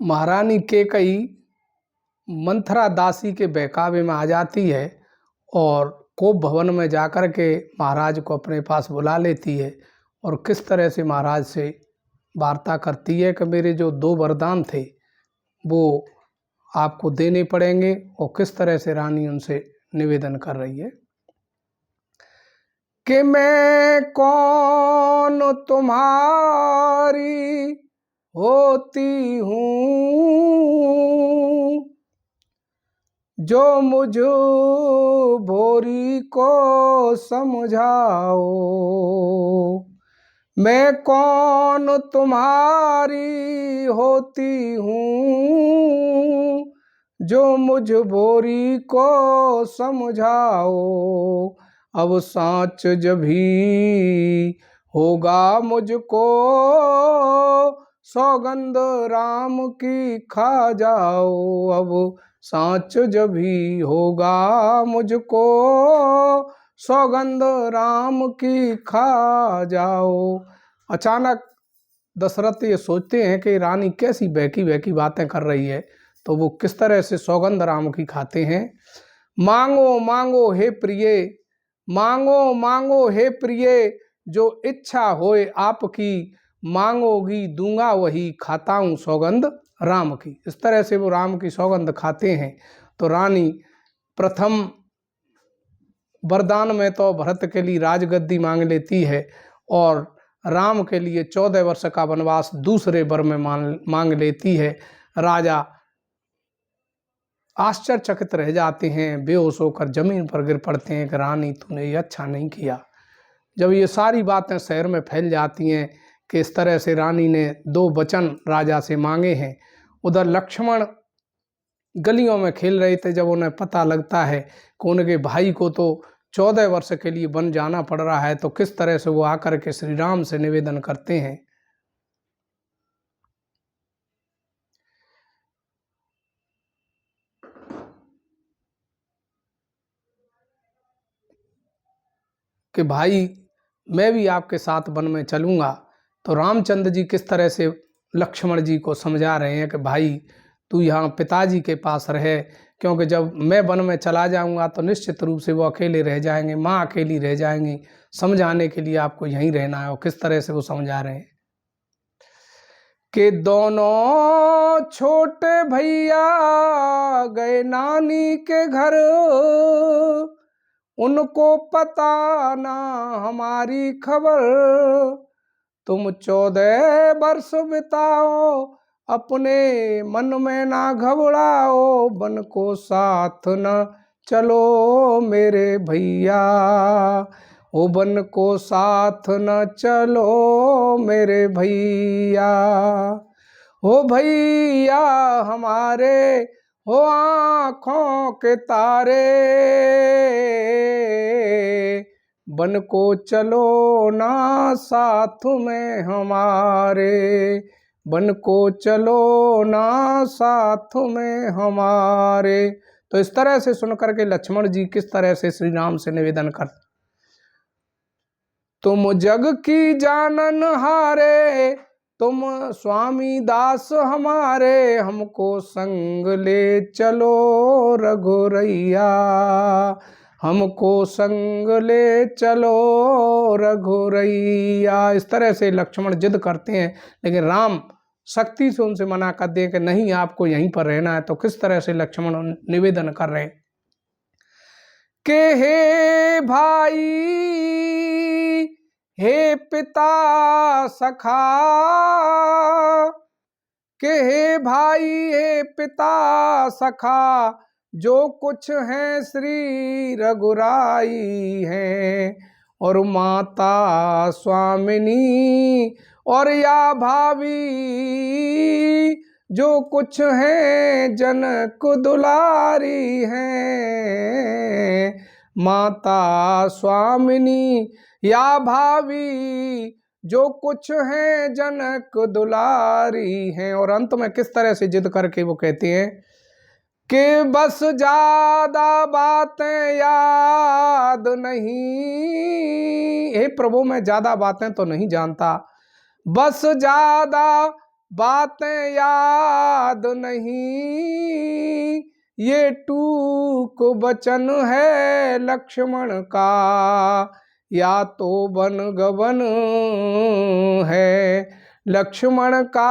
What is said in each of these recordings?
महारानी कैकई मंथरा दासी के बहकावे में आ जाती है और कोप भवन में जाकर के महाराज को अपने पास बुला लेती है और किस तरह से महाराज से वार्ता करती है कि मेरे जो 2 वरदान थे वो आपको देने पड़ेंगे, और किस तरह से रानी उनसे निवेदन कर रही है कि मैं कौन तुम्हारी होती हूँ जो मुझ भोरी को समझाओ। मैं कौन तुम्हारी होती हूँ जो मुझ भोरी को समझाओ। अब सांच जभी होगा मुझको सौगंध राम की खा जाओ। अब सांच जभी होगा मुझको सौगंध राम की खा जाओ। अचानक दशरथ ये सोचते हैं कि रानी कैसी बहकी बहकी बातें कर रही है, तो वो किस तरह से सौगंध राम की खाते हैं। मांगो मांगो हे प्रिय, मांगो मांगो हे प्रिय, जो इच्छा होए आपकी, मांगोगी दूंगा वही, खाता हूँ सौगंध राम की। इस तरह से वो राम की सौगंध खाते हैं। तो रानी प्रथम वरदान में तो भरत के लिए राजगद्दी मांग लेती है और राम के लिए 14 वर्ष का वनवास दूसरे वर में मांग लेती है। राजा आश्चर्यचकित रह जाते हैं, बेहोश होकर जमीन पर गिर पड़ते हैं कि रानी तूने ये अच्छा नहीं किया। जब ये सारी बातें शहर में फैल जाती हैं कि इस तरह से रानी ने 2 वचन राजा से मांगे हैं, उधर लक्ष्मण गलियों में खेल रहे थे। जब उन्हें पता लगता है कि उनके भाई को तो 14 वर्ष के लिए वन जाना पड़ रहा है, तो किस तरह से वो आकर के श्री राम से निवेदन करते हैं कि भाई मैं भी आपके साथ वन में चलूँगा। तो रामचंद्र जी किस तरह से लक्ष्मण जी को समझा रहे हैं कि भाई तू यहाँ पिताजी के पास रहे, क्योंकि जब मैं वन में चला जाऊँगा तो निश्चित रूप से वो अकेले रह जाएंगे, माँ अकेली रह जाएंगी, समझाने के लिए आपको यहीं रहना है। और किस तरह से वो समझा रहे हैं कि दोनों छोटे भैया गए नानी के घर, उनको पता ना हमारी खबर। तुम 14 वर्ष बिताओ अपने मन में ना घबराओ, बन को साथ न चलो मेरे भैया, ओ बन को साथ न चलो मेरे भैया। हो भैया हमारे हो आँखों के तारे, बन को चलो ना साथ में हमारे, बन को चलो ना साथ में हमारे। तो इस तरह से सुनकर के लक्ष्मण जी किस तरह से श्री राम से निवेदन कर, तुम जग की जानन हारे, तुम स्वामी दास हमारे, हमको संग ले चलो रघुरैया, हमको संग ले चलो रघुरैया। इस तरह से लक्ष्मण जिद करते हैं, लेकिन राम सख्ती से उनसे मना कर दें कि नहीं आपको यहीं पर रहना है। तो किस तरह से लक्ष्मण निवेदन कर रहे हैं कि हे भाई हे पिता सखा, के हे भाई हे पिता सखा, जो कुछ है श्री रघुराई है, और माता स्वामिनी और या भाभी, जो कुछ है जनक दुलारी है। माता स्वामिनी या भाभी, जो कुछ है जनक दुलारी हैं। और अंत में किस तरह से जिद करके वो कहते हैं कि बस ज्यादा बातें याद नहीं, हे प्रभु मैं ज्यादा बातें तो नहीं जानता, बस ज्यादा बातें याद नहीं, ये टूक बचन है लक्ष्मण का, या तो वन गवन है लक्ष्मण का,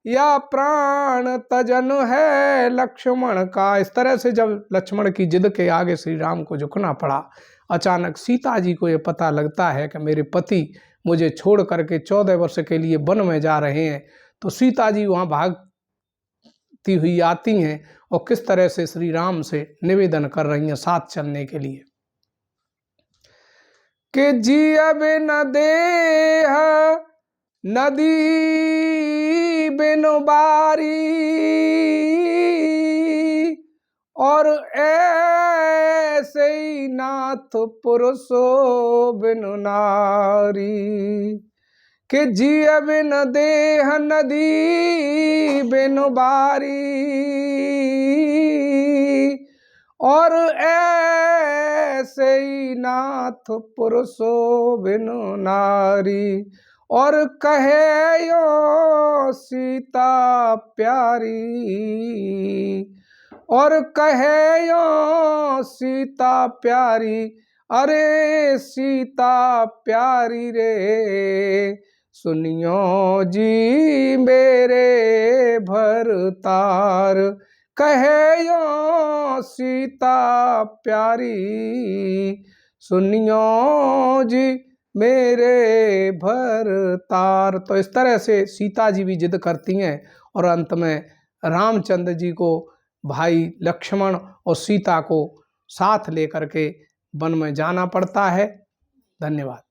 या प्राण तजन है लक्ष्मण का। इस तरह से जब लक्ष्मण की जिद के आगे श्री राम को झुकना पड़ा, अचानक सीता जी को ये पता लगता है कि मेरे पति मुझे छोड़ करके 14 वर्ष के लिए वन में जा रहे हैं। तो सीता जी वहाँ भागती हुई आती हैं और किस तरह से श्री राम से निवेदन कर रही हैं साथ चलने के लिए कि जियब न देह नदी बिनु बारी, और ऐसे ही नाथ पुरुषो बिनु नारी, कि जियब न देह नदी बिनु बारी, और ऐसे ही नाथ पुरुषो बिनु नारी, और कहे यो सीता प्यारी, और कहे यो सीता प्यारी, अरे सीता प्यारी रे, सुनियो जी मेरे भरतार, कहे यो सीता प्यारी, सुनियो जी मेरे भरतार। तो इस तरह से सीता जी भी जिद करती हैं और अंत में रामचंद्र जी को भाई लक्ष्मण और सीता को साथ लेकर के वन में जाना पड़ता है। धन्यवाद।